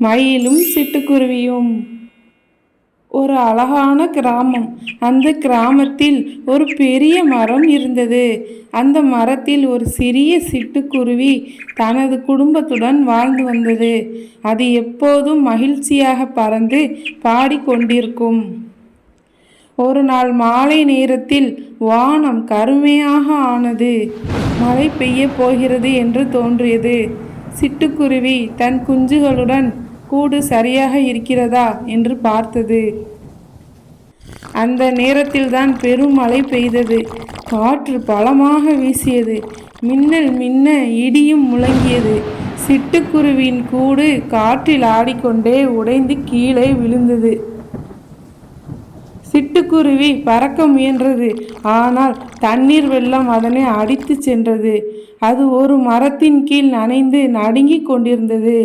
மயிலும் சிட்டுக்குருவியும். ஒரு அழகான கிராமம். அந்த கிராமத்தில் ஒரு பெரிய மரம் இருந்தது. அந்த மரத்தில் ஒரு சிறிய சிட்டுக்குருவி தனது குடும்பத்துடன் வாழ்ந்து வந்தது. அது எப்போதும் மகிழ்ச்சியாக பறந்து பாடிக்கொண்டிருக்கும். ஒரு நாள் மாலை நேரத்தில் வானம் கருமையாக ஆனது. மழை பெய்ய போகிறது என்று தோன்றியது. சிட்டுக்குருவி தன் குஞ்சுகளுடன் கூடு சரியாக இருக்கிறதா என்று பார்த்தது. அந்த நேரத்தில்தான் பெருமழை பெய்தது. காற்று பலமாக வீசியது. மின்னல் மின்ன இடியும் முழங்கியது. சிட்டுக்குருவியின் கூடு காற்றில் ஆடிக்கொண்டே உடைந்து கீழே விழுந்தது. சிட்டுக்குருவி பறக்க முயன்றது. ஆனால் தண்ணீர் வெள்ளம் அதனை அடித்து சென்றது. அது ஒரு மரத்தின் கீழ் நனைந்து நடுங்கிக் கொண்டிருந்தது.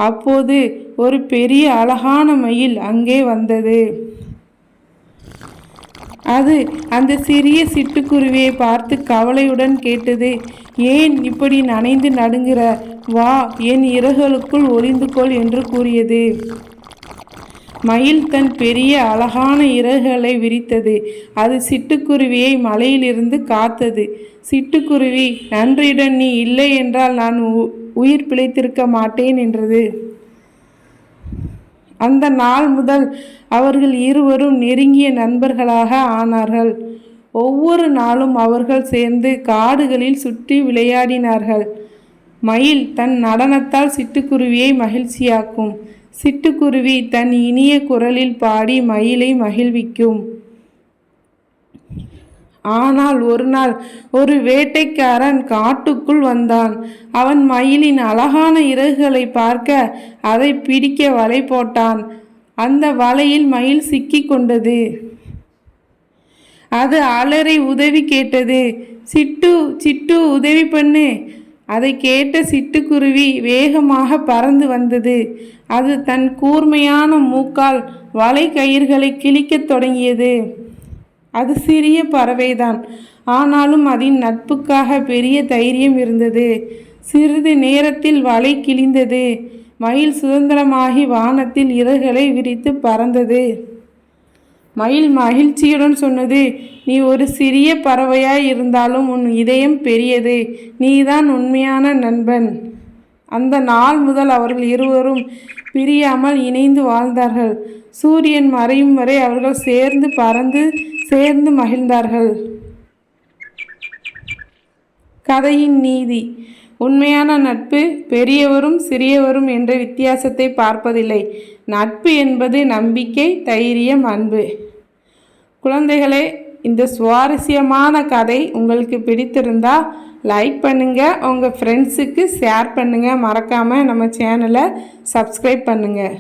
அப்போது ஒரு பெரிய அழகான மயில் அங்கே வந்தது. அது அந்த சிறிய சிட்டுக்குருவியை பார்த்து கவலையுடன் கேட்டது, ஏன் இப்படி நனைந்து நடுங்குற? வா, என் இறகுகளுக்குள் ஒளிந்து கொள் என்று கூறியது. மயில் தன் பெரிய அழகான இறகுகளை விரித்தது. அது சிட்டுக்குருவியை மலையிலிருந்து காத்தது. சிட்டுக்குருவி, நன்றியுடன் நீ இல்லை என்றால் நான் உயிர் பிழைத்திருக்க மாட்டேன் என்றது. அந்த நாள் முதல் அவர்கள் இருவரும் நெருங்கிய நண்பர்களாக ஆனார்கள். ஒவ்வொரு நாளும் அவர்கள் சேர்ந்து காடுகளில் சுற்றி விளையாடினார்கள். மயில் தன் நடனத்தால் சிட்டுக்குருவியை மகிழ்ச்சியாக்கும். சிட்டுக்குருவி தன் இனிய குரலில் பாடி மயிலை மகிழ்விக்கும். ஆனால் ஒரு நாள் ஒரு வேட்டைக்காரன் காட்டுக்குள் வந்தான். அவன் மயிலின் அழகான இறகுகளை பார்க்க அதை பிடிக்க வலை போட்டான். அந்த வலையில் மயில் சிக்கி கொண்டது. அது அலறி உதவி கேட்டது. சிட்டு சிட்டு, உதவி பண்ணு. அதை கேட்ட சிட்டுக்குருவி வேகமாக பறந்து வந்தது. அது தன் கூர்மையான மூக்கால் வலை கயிர்களை கிழிக்கத் தொடங்கியது. அது சிறிய பறவைதான், ஆனாலும் அதன் நட்புக்காக பெரிய தைரியம் இருந்தது. சிறிது நேரத்தில் வலை கிழிந்தது. மயில் சுதந்திரமாகி வானத்தில் இறகுகளை விரித்து பறந்தது. மயில் மகிழ்ச்சியுடன் சொன்னது, நீ ஒரு சிறிய பறவையாய் இருந்தாலும் உன் இதயம் பெரியது. நீதான் உண்மையான நண்பன். அந்த நாள் முதல் அவர்கள் இருவரும் பிரியாமல் இணைந்து வாழ்ந்தார்கள். சூரியன் மறையும் வரை அவர்கள் சேர்ந்து மகிழ்ந்தார்கள். கதையின் நீதி: உண்மையான நட்பு பெரியவரும் சிறியவரும் என்ற வித்தியாசத்தை பார்ப்பதில்லை. நட்பு என்பது நம்பிக்கை, தைரியம், அன்பு. குழந்தைகளே, இந்த சுவாரஸ்யமான கதை உங்களுக்கு பிடித்திருந்தா லைக் பண்ணுங்கள், உங்கள் ஃப்ரெண்ட்ஸுக்கு ஷேர் பண்ணுங்கள். மறக்காமல் நம்ம சேனலை சப்ஸ்கிரைப் பண்ணுங்கள்.